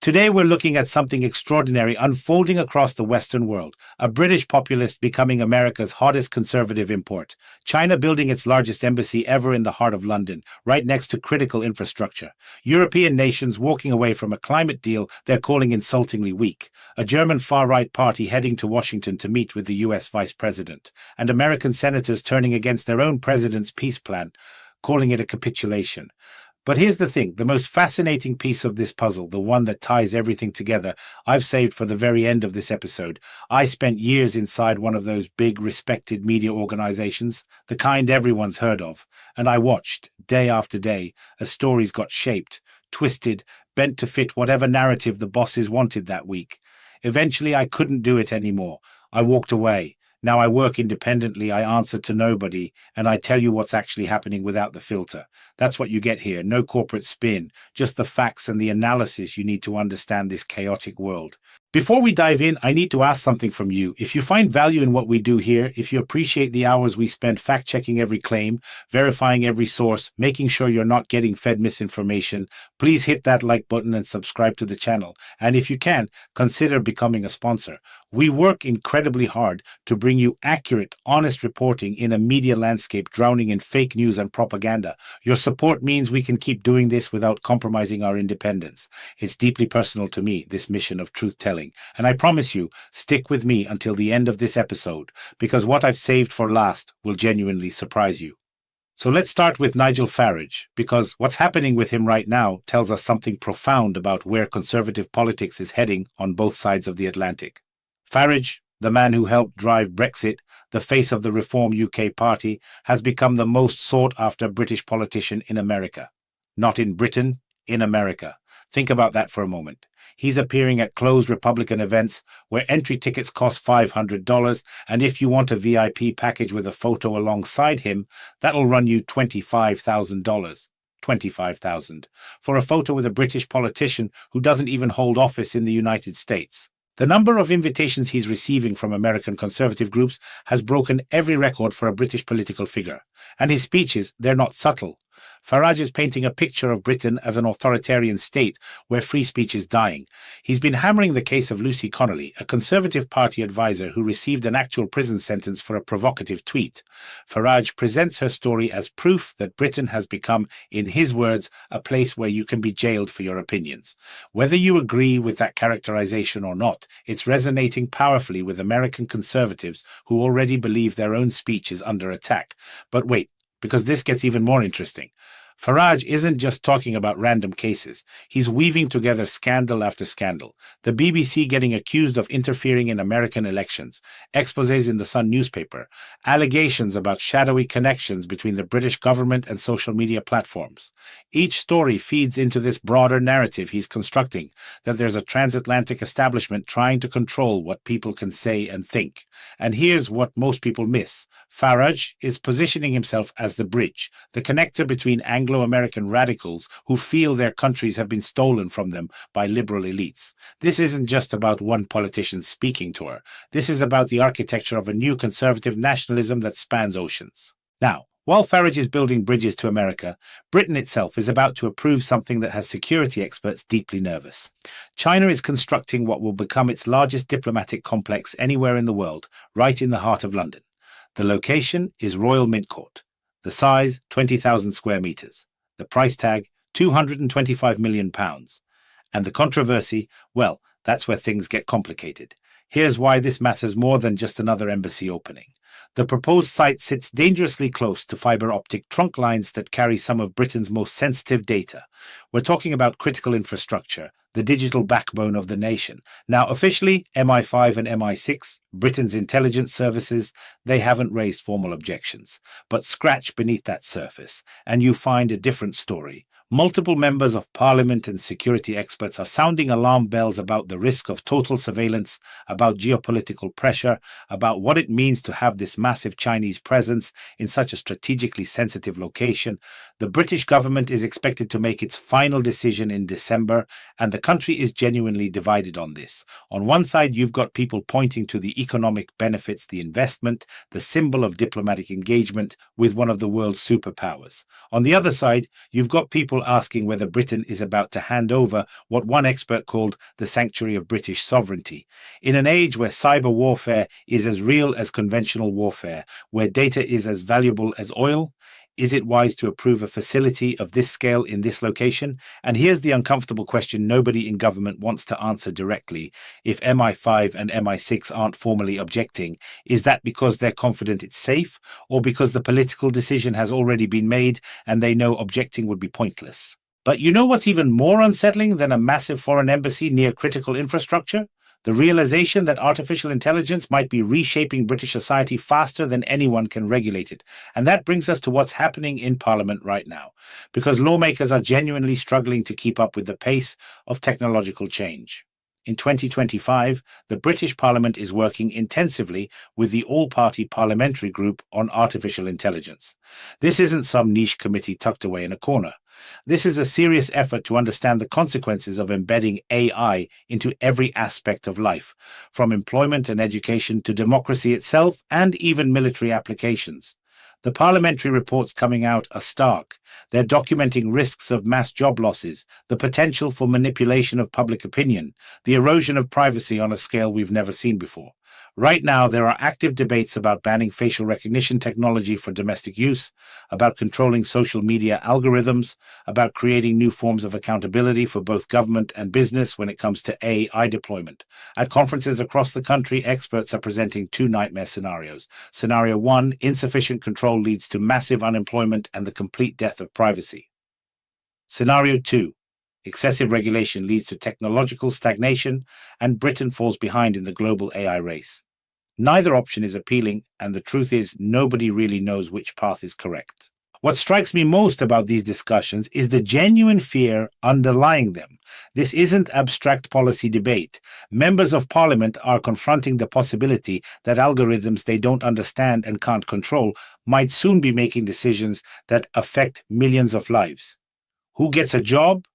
Today we're looking at something extraordinary unfolding across the Western world. A British populist becoming America's hottest conservative import. China building its largest embassy ever in the heart of London, right next to critical infrastructure. European nations walking away from a climate deal they're calling insultingly weak. A German far-right party heading to Washington to meet with the US Vice President. And American senators turning against their own president's peace plan, calling it a capitulation. But here's the thing, the most fascinating piece of this puzzle, the one that ties everything together, I've saved for the very end of this episode. I spent years inside one of those big, respected media organizations, the kind everyone's heard of, and I watched, day after day, as stories got shaped, twisted, bent to fit whatever narrative the bosses wanted that week. Eventually, I couldn't do it anymore. I walked away. Now I work independently, I answer to nobody, and I tell you what's actually happening without the filter. That's what you get here, no corporate spin, just the facts and the analysis you need to understand this chaotic world. Before we dive in, I need to ask something from you. If you find value in what we do here, if you appreciate the hours we spend fact-checking every claim, verifying every source, making sure you're not getting fed misinformation, please hit that like button and subscribe to the channel. And if you can, consider becoming a sponsor. We work incredibly hard to bring you accurate, honest reporting in a media landscape drowning in fake news and propaganda. Your support means we can keep doing this without compromising our independence. It's deeply personal to me, this mission of truth-telling. And I promise you, stick with me until the end of this episode, because what I've saved for last will genuinely surprise you. So let's start with Nigel Farage, because what's happening with him right now tells us something profound about where conservative politics is heading on both sides of the Atlantic. Farage, the man who helped drive Brexit, the face of the Reform UK party, has become the most sought-after British politician in America. Not in Britain, in America. Think about that for a moment. He's appearing at closed Republican events where entry tickets cost $500, and if you want a VIP package with a photo alongside him, that'll run you $25,000. $25,000 for a photo with a British politician who doesn't even hold office in the United States. The number of invitations he's receiving from American conservative groups has broken every record for a British political figure. And his speeches, they're not subtle. Farage is painting a picture of Britain as an authoritarian state where free speech is dying. He's been hammering the case of Lucy Connolly, a Conservative Party advisor who received an actual prison sentence for a provocative tweet. Farage presents her story as proof that Britain has become, in his words, a place where you can be jailed for your opinions. Whether you agree with that characterization or not, it's resonating powerfully with American conservatives who already believe their own speech is under attack. But wait, because this gets even more interesting. Farage isn't just talking about random cases. He's weaving together scandal after scandal. The BBC getting accused of interfering in American elections, exposés in the Sun newspaper, allegations about shadowy connections between the British government and social media platforms. Each story feeds into this broader narrative he's constructing, that there's a transatlantic establishment trying to control what people can say and think. And here's what most people miss. Farage is positioning himself as the bridge, the connector between Anglo-American radicals who feel their countries have been stolen from them by liberal elites. This isn't just about one politician speaking to her. This is about the architecture of a new conservative nationalism that spans oceans. Now, while Farage is building bridges to America, Britain itself is about to approve something that has security experts deeply nervous. China is constructing what will become its largest diplomatic complex anywhere in the world, right in the heart of London. The location is Royal Mint Court. The size, 20,000 square meters. The price tag, £225 million. And the controversy, well, that's where things get complicated. Here's why this matters more than just another embassy opening. The proposed site sits dangerously close to fiber optic trunk lines that carry some of Britain's most sensitive data. We're talking about critical infrastructure, the digital backbone of the nation. Now, officially, MI5 and MI6, Britain's intelligence services, they haven't raised formal objections. But scratch beneath that surface, and you find a different story. Multiple members of parliament and security experts are sounding alarm bells about the risk of total surveillance, about geopolitical pressure, about what it means to have this massive Chinese presence in such a strategically sensitive location. The British government is expected to make its final decision in December, and the country is genuinely divided on this. On one side, you've got people pointing to the economic benefits, the investment, the symbol of diplomatic engagement with one of the world's superpowers. On the other side, you've got people poll asking whether Britain is about to hand over what one expert called the sanctuary of British sovereignty. In an age where cyber warfare is as real as conventional warfare, where data is as valuable as oil, is it wise to approve a facility of this scale in this location? And here's the uncomfortable question nobody in government wants to answer directly. If MI5 and MI6 aren't formally objecting, is that because they're confident it's safe, or because the political decision has already been made and they know objecting would be pointless? But you know what's even more unsettling than a massive foreign embassy near critical infrastructure? The realization that artificial intelligence might be reshaping British society faster than anyone can regulate it. And that brings us to what's happening in Parliament right now, because lawmakers are genuinely struggling to keep up with the pace of technological change. In 2025, the British Parliament is working intensively with the all-party parliamentary group on artificial intelligence. This isn't some niche committee tucked away in a corner. This is a serious effort to understand the consequences of embedding AI into every aspect of life, from employment and education to democracy itself and even military applications. The parliamentary reports coming out are stark. They're documenting risks of mass job losses, the potential for manipulation of public opinion, the erosion of privacy on a scale we've never seen before. Right now, there are active debates about banning facial recognition technology for domestic use, about controlling social media algorithms, about creating new forms of accountability for both government and business when it comes to AI deployment. At conferences across the country, experts are presenting two nightmare scenarios. Scenario 1, insufficient control leads to massive unemployment and the complete death of privacy. Scenario 2, excessive regulation leads to technological stagnation and Britain falls behind in the global AI race. Neither option is appealing, and the truth is nobody really knows which path is correct. What strikes me most about these discussions is the genuine fear underlying them. This isn't abstract policy debate. Members of Parliament are confronting the possibility that algorithms they don't understand and can't control might soon be making decisions that affect millions of lives. Who gets a job?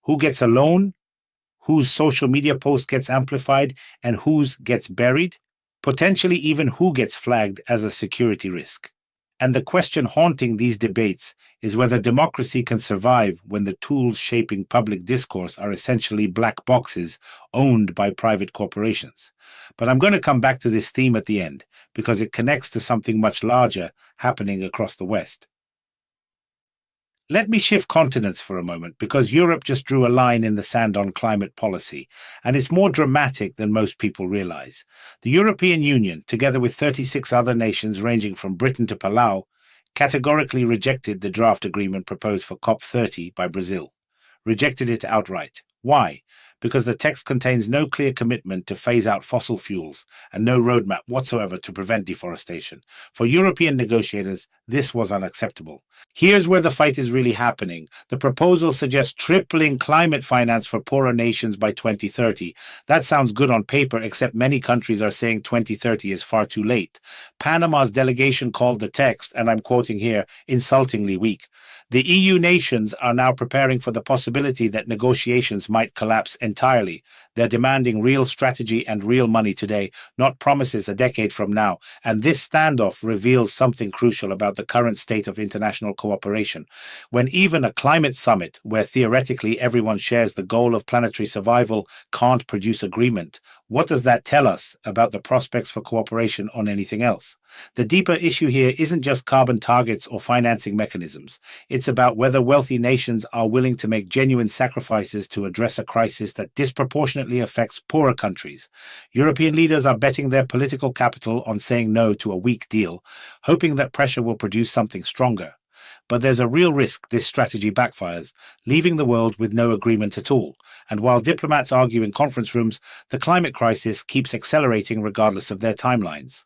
Who gets a loan? Whose social media post gets amplified and whose gets buried? Potentially even who gets flagged as a security risk. And the question haunting these debates is whether democracy can survive when the tools shaping public discourse are essentially black boxes owned by private corporations. But I'm going to come back to this theme at the end, because it connects to something much larger happening across the West. Let me shift continents for a moment, because Europe just drew a line in the sand on climate policy, and it's more dramatic than most people realize. The European Union, together with 36 other nations ranging from Britain to Palau, categorically rejected the draft agreement proposed for COP30 by Brazil. Rejected it outright. Why? Because the text contains no clear commitment to phase out fossil fuels and no roadmap whatsoever to prevent deforestation. For European negotiators, this was unacceptable. Here's where the fight is really happening. The proposal suggests tripling climate finance for poorer nations by 2030. That sounds good on paper, except many countries are saying 2030 is far too late. Panama's delegation called the text, and I'm quoting here, insultingly weak. The EU nations are now preparing for the possibility that negotiations might collapse entirely. They're demanding real strategy and real money today, not promises a decade from now. And this standoff reveals something crucial about the current state of international cooperation. When even a climate summit, where theoretically everyone shares the goal of planetary survival, can't produce agreement, what does that tell us about the prospects for cooperation on anything else? The deeper issue here isn't just carbon targets or financing mechanisms. It's about whether wealthy nations are willing to make genuine sacrifices to address a crisis that disproportionately affects poorer countries. European leaders are betting their political capital on saying no to a weak deal, hoping that pressure will produce something stronger. But there's a real risk this strategy backfires, leaving the world with no agreement at all. And while diplomats argue in conference rooms, the climate crisis keeps accelerating regardless of their timelines.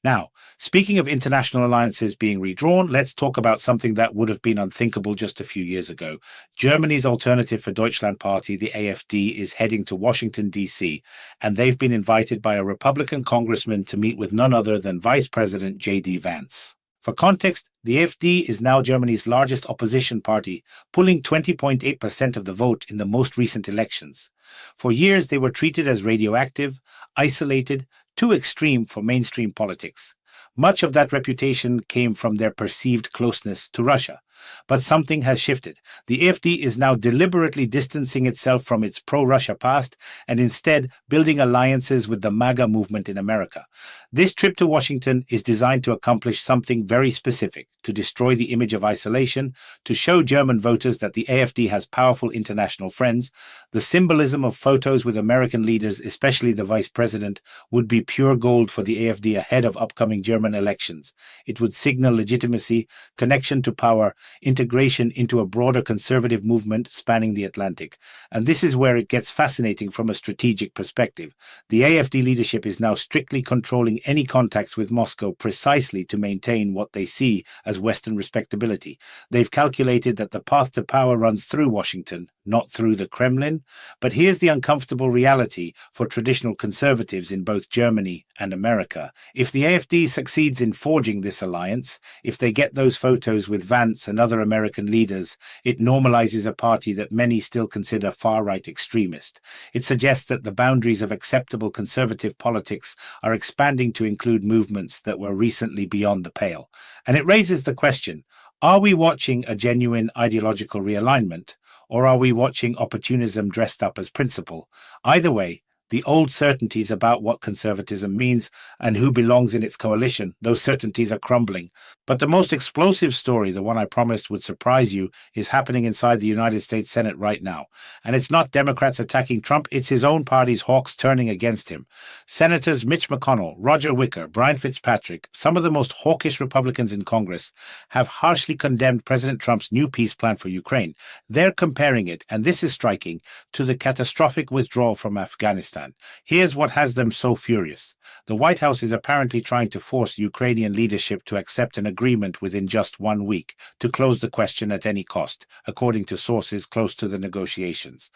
Now, speaking of international alliances being redrawn, let's talk about something that would have been unthinkable just a few years ago. Germany's Alternative for Deutschland party, the AfD, is heading to Washington, D.C., and they've been invited by a Republican congressman to meet with none other than Vice President J.D. Vance. For context, the AfD is now Germany's largest opposition party, pulling 20.8% of the vote in the most recent elections. For years, they were treated as radioactive, isolated, too extreme for mainstream politics. Much of that reputation came from their perceived closeness to Russia. But something has shifted. The AfD is now deliberately distancing itself from its pro-Russia past and instead building alliances with the MAGA movement in America. This trip to Washington is designed to accomplish something very specific: to destroy the image of isolation, to show German voters that the AfD has powerful international friends. The symbolism of photos with American leaders, especially the Vice President, would be pure gold for the AfD ahead of upcoming German elections. It would signal legitimacy, connection to power, integration into a broader conservative movement spanning the Atlantic. And this is where it gets fascinating from a strategic perspective. The AfD leadership is now strictly controlling any contacts with Moscow precisely to maintain what they see as Western respectability. They've calculated that the path to power runs through Washington, not through the Kremlin. But here's the uncomfortable reality for traditional conservatives in both Germany and America. If the AfD succeeds in forging this alliance, if they get those photos with Vance and other American leaders, it normalizes a party that many still consider far-right extremist. It suggests that the boundaries of acceptable conservative politics are expanding to include movements that were recently beyond the pale. And it raises the question, are we watching a genuine ideological realignment, or are we watching opportunism dressed up as principle? Either way, the old certainties about what conservatism means and who belongs in its coalition, those certainties are crumbling. But the most explosive story, the one I promised would surprise you, is happening inside the United States Senate right now. And it's not Democrats attacking Trump, it's his own party's hawks turning against him. Senators Mitch McConnell, Roger Wicker, Brian Fitzpatrick, some of the most hawkish Republicans in Congress, have harshly condemned President Trump's new peace plan for Ukraine. They're comparing it, and this is striking, to the catastrophic withdrawal from Afghanistan. Here's what has them so furious. The White House is apparently trying to force Ukrainian leadership to accept an agreement within just 1 week to close the question at any cost, according to sources close to the negotiations.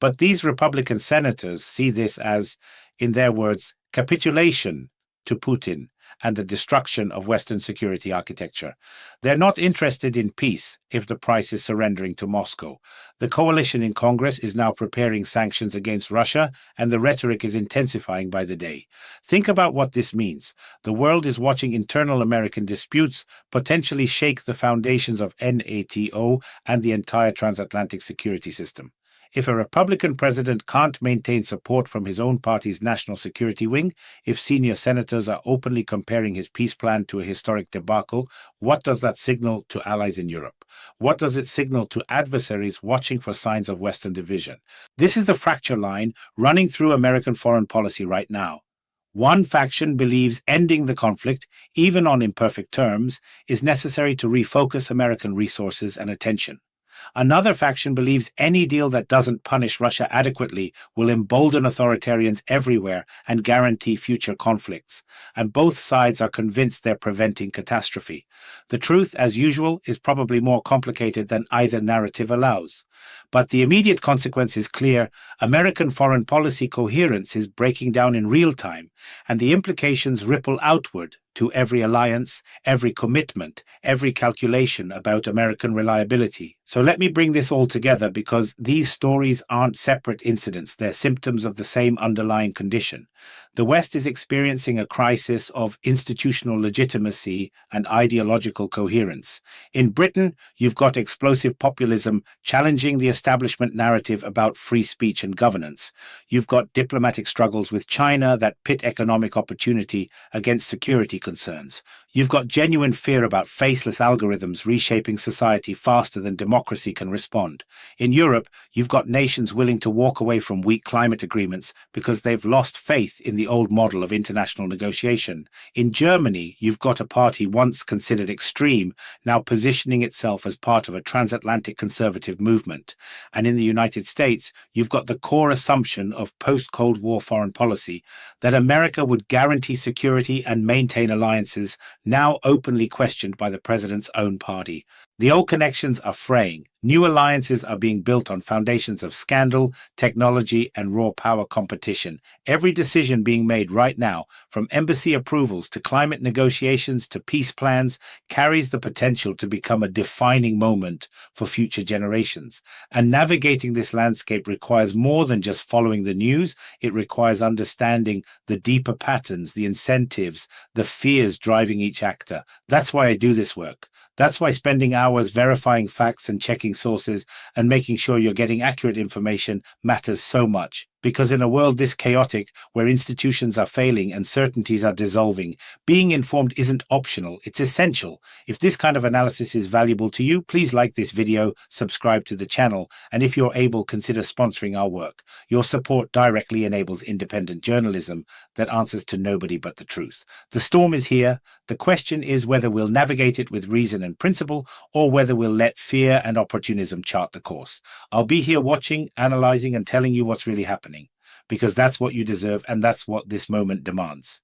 But these Republican senators see this as, in their words, capitulation to Putin and the destruction of Western security architecture. They're not interested in peace if the price is surrendering to Moscow. The coalition in Congress is now preparing sanctions against Russia, and the rhetoric is intensifying by the day. Think about what this means. The world is watching internal American disputes potentially shake the foundations of NATO and the entire transatlantic security system. If a Republican president can't maintain support from his own party's national security wing, if senior senators are openly comparing his peace plan to a historic debacle, what does that signal to allies in Europe? What does it signal to adversaries watching for signs of Western division? This is the fracture line running through American foreign policy right now. One faction believes ending the conflict, even on imperfect terms, is necessary to refocus American resources and attention. Another faction believes any deal that doesn't punish Russia adequately will embolden authoritarians everywhere and guarantee future conflicts. And both sides are convinced they're preventing catastrophe. The truth, as usual, is probably more complicated than either narrative allows. But the immediate consequence is clear. American foreign policy coherence is breaking down in real time, and the implications ripple outward to every alliance, every commitment, every calculation about American reliability. So let me bring this all together, because these stories aren't separate incidents, they're symptoms of the same underlying condition. The West is experiencing a crisis of institutional legitimacy and ideological coherence. In Britain, you've got explosive populism challenging the establishment narrative about free speech and governance. You've got diplomatic struggles with China that pit economic opportunity against security concerns. You've got genuine fear about faceless algorithms reshaping society faster than democracy can respond. In Europe, you've got nations willing to walk away from weak climate agreements because they've lost faith in the old model of international negotiation. In Germany, you've got a party once considered extreme, now positioning itself as part of a transatlantic conservative movement. And in the United States, you've got the core assumption of post-Cold War foreign policy that America would guarantee security and maintain alliances, now openly questioned by the president's own party. The old connections are fraying, New alliances are being built on foundations of scandal, technology, and raw power competition. Every decision being made right now, from embassy approvals to climate negotiations to peace plans, carries the potential to become a defining moment for future generations. And navigating this landscape requires more than just following the news. It requires understanding the deeper patterns, the incentives, the fears driving each actor. That's why I do this work. That's why spending hours verifying facts and checking sources and making sure you're getting accurate information matters so much. Because in a world this chaotic, where institutions are failing and certainties are dissolving, being informed isn't optional, it's essential. If this kind of analysis is valuable to you, please like this video, subscribe to the channel, and if you're able, consider sponsoring our work. Your support directly enables independent journalism that answers to nobody but the truth. The storm is here. The question is whether we'll navigate it with reason and principle, or whether we'll let fear and opportunism chart the course. I'll be here watching, analyzing, and telling you what's really happening, because that's what you deserve and that's what this moment demands.